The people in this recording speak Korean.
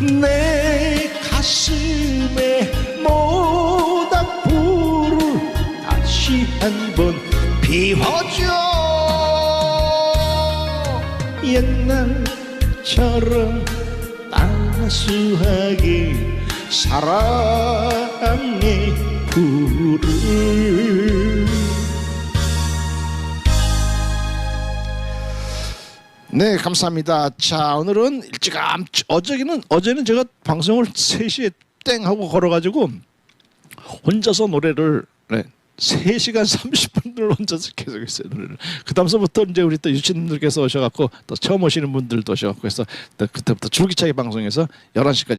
내 가슴에 모닥불을 다시 한번 피워줘. 옛날처럼 따스하게 사랑의 불을. 네, 감사합니다. 자, 오늘은 일찌감치 어제는 제가 방송을 3시에 땡 하고 걸어가지고 혼자서 노래를 3시간 30분을 혼자서 계속 했어요. 노래를. 그 다음서부터 이제 우리 또 유치님들께서 오셔갖고 또 처음 오시는 분들도 오셔갖고 해서 그때부터 줄기차게 방송해서 11시까지